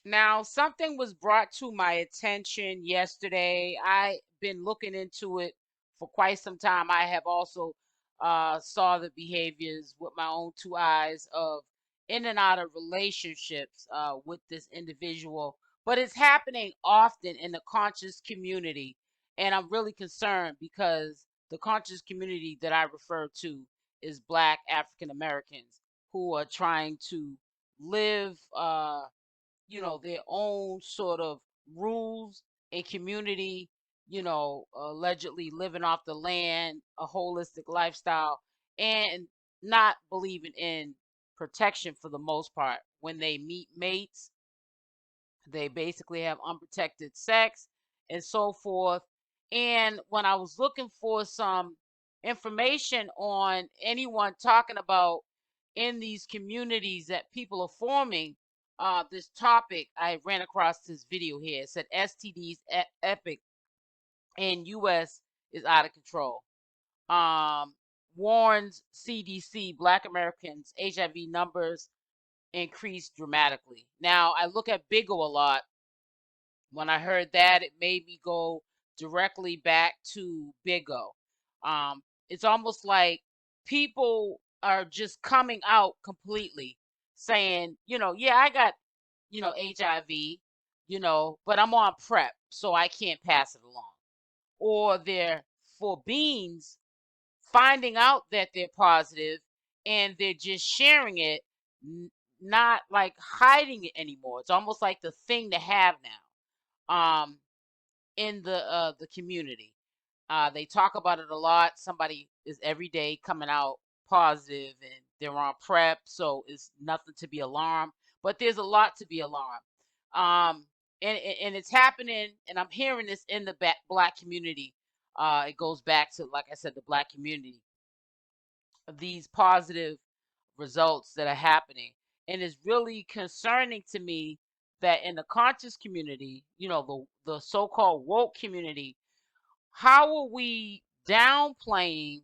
Now, something was brought to my attention yesterday. I've been looking into it for quite some time. I have also saw the behaviors with my own two eyes of in and out of relationships with this individual, but it's happening often in the conscious community, and I'm really concerned because the conscious community that I refer to is Black African Americans who are trying to live. Their own sort of rules and community, allegedly living off the land, a holistic lifestyle, and not believing in protection for the most part. When they meet mates, they basically have unprotected sex and so forth. And when I was looking for some information on anyone talking about in these communities that people are forming this topic, I ran across this video here. It said STDs epic in US is out of control. Um, warns CDC Black Americans HIV numbers increased dramatically. Now I look at Bigo a lot. When I heard that, it made me go directly back to Bigo. It's almost like people are just coming out completely saying, yeah, I got, HIV, but I'm on PrEP, so I can't pass it along. Or they're for beans finding out that they're positive and they're just sharing it, not like hiding it anymore. It's almost like the thing to have now. In the community. They talk about it a lot. Somebody is every day coming out positive and they're on PrEP, so it's nothing to be alarmed. But there's a lot to be alarmed. Um, and it's happening, and I'm hearing this in the Black community. It goes back to, like I said, the Black community. These positive results that are happening, and it's really concerning to me that in the conscious community, the so-called woke community, how are we downplaying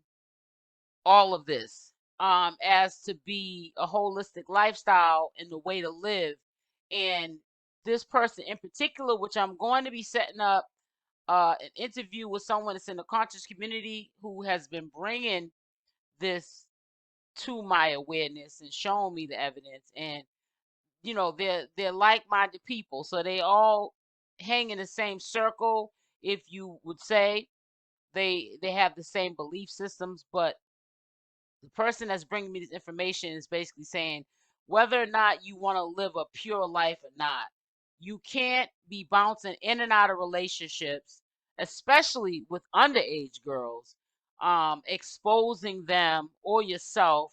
all of this as to be a holistic lifestyle and the way to live? And this person in particular, which I'm going to be setting up an interview with someone that's in the conscious community who has been bringing this to my awareness and showing me the evidence. And they're like-minded people, so they all hang in the same circle, if you would say. They have the same belief systems, but the person that's bringing me this information is basically saying whether or not you want to live a pure life or not, you can't be bouncing in and out of relationships, especially with underage girls, exposing them or yourself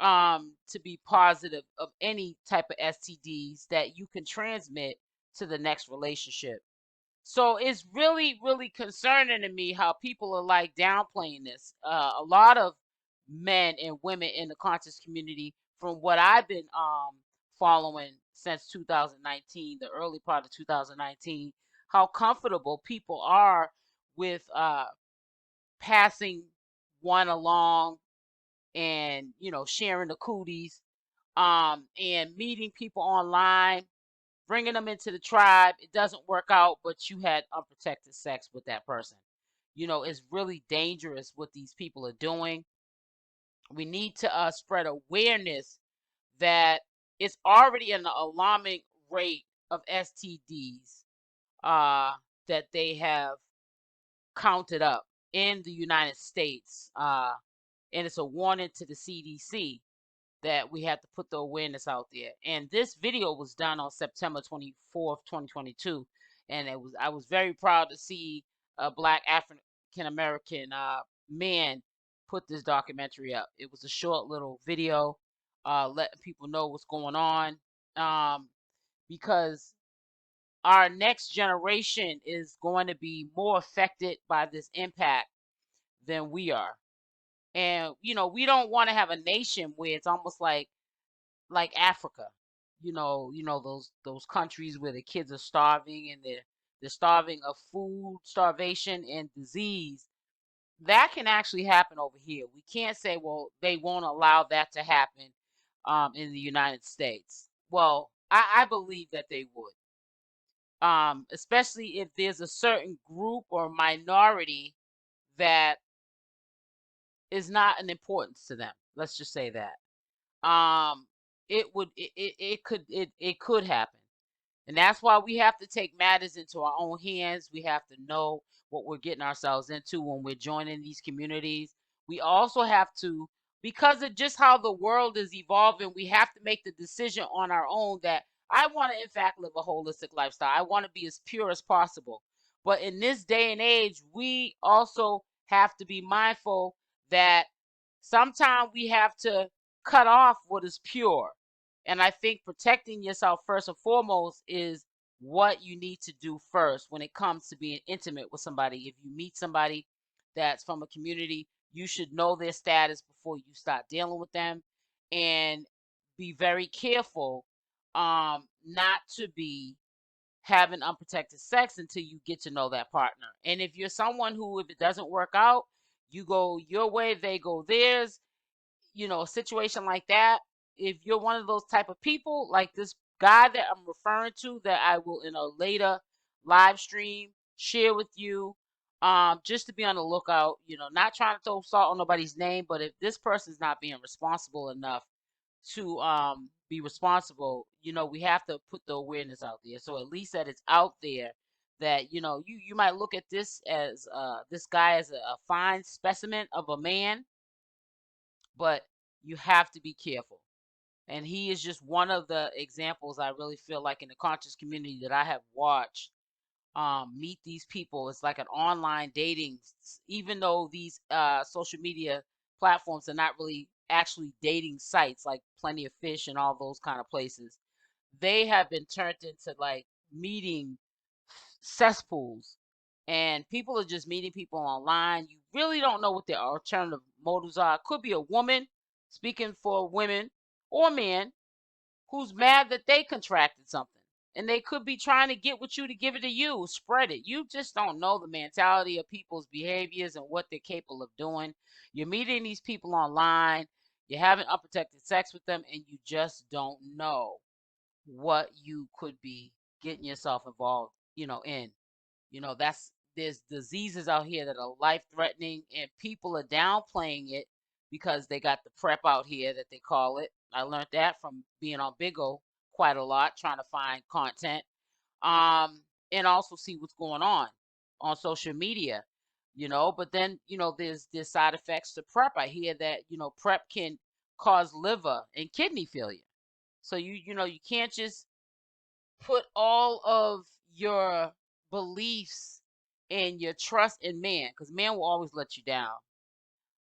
to be positive of any type of STDs that you can transmit to the next relationship. So it's really, really concerning to me how people are like downplaying this. A lot of men and women in the conscious community, from what I've been following since 2019, the early part of 2019, how comfortable people are with passing one along and sharing the cooties, and meeting people online, bringing them into the tribe. It doesn't work out, but you had unprotected sex with that person. It's really dangerous what these people are doing. We need to spread awareness that it's already an alarming rate of STDs that they have counted up in the United States. And it's a warning to the CDC that we have to put the awareness out there. And this video was done on September 24th, 2022. And I was very proud to see a Black African American man put this documentary up. It was a short little video letting people know what's going on, um, because our next generation is going to be more affected by this impact than we are. And we don't want to have a nation where it's almost like Africa. Those countries where the kids are starving and they're starving of food, starvation, and disease. That can actually happen over here. We can't say, well, they won't allow that to happen in the United States. Well, I believe that they would. Especially if there's a certain group or minority that is not an importance to them. Let's just say that. Um, it could happen. And that's why we have to take matters into our own hands. We have to know what we're getting ourselves into when we're joining these communities. We also have to, because of just how the world is evolving, we have to make the decision on our own that I want to, in fact, live a holistic lifestyle. I want to be as pure as possible. But in this day and age, we also have to be mindful that sometimes we have to cut off what is pure. And I think protecting yourself first and foremost is what you need to do first when it comes to being intimate with somebody. If you meet somebody that's from a community, you should know their status before you start dealing with them, and be very careful not to be having unprotected sex until you get to know that partner. And if you're someone who, if it doesn't work out, you go your way, they go theirs, a situation like that, if you're one of those type of people, like this guy that I'm referring to, that I will in a later live stream share with you, just to be on the lookout, not trying to throw salt on nobody's name, but if this person's not being responsible enough to be responsible, we have to put the awareness out there. So at least that it's out there, that you might look at this guy as a fine specimen of a man, but you have to be careful. And he is just one of the examples, I really feel like, in the conscious community that I have watched meet these people. It's like an online dating, even though these social media platforms are not really actually dating sites like Plenty of Fish and all those kind of places. They have been turned into like meeting cesspools, and people are just meeting people online. You really don't know what their alternative motives are. It could be a woman, speaking for women, or men, who's mad that they contracted something. And they could be trying to get with you to give it to you, spread it. You just don't know the mentality of people's behaviors and what they're capable of doing. You're meeting these people online, you're having unprotected sex with them, and you just don't know what you could be getting yourself involved, in. There's diseases out here that are life threatening, and people are downplaying it because they got the prep out here that they call it. I learned that from being on Big O quite a lot, trying to find content, and also see what's going on social media. But then there's side effects to prep. I hear that prep can cause liver and kidney failure. So you can't just put all of your beliefs and your trust in man, because man will always let you down.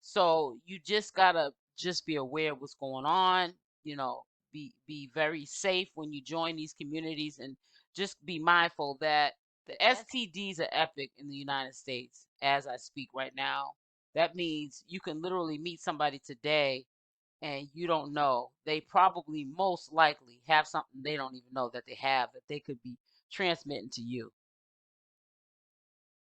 So you just gotta just be aware of what's going on. Be very safe when you join these communities, and just be mindful that the STDs are epic in the United States as I speak right now. That means you can literally meet somebody today and you don't know. They probably most likely have something they don't even know that they have, that they could be transmitting to you.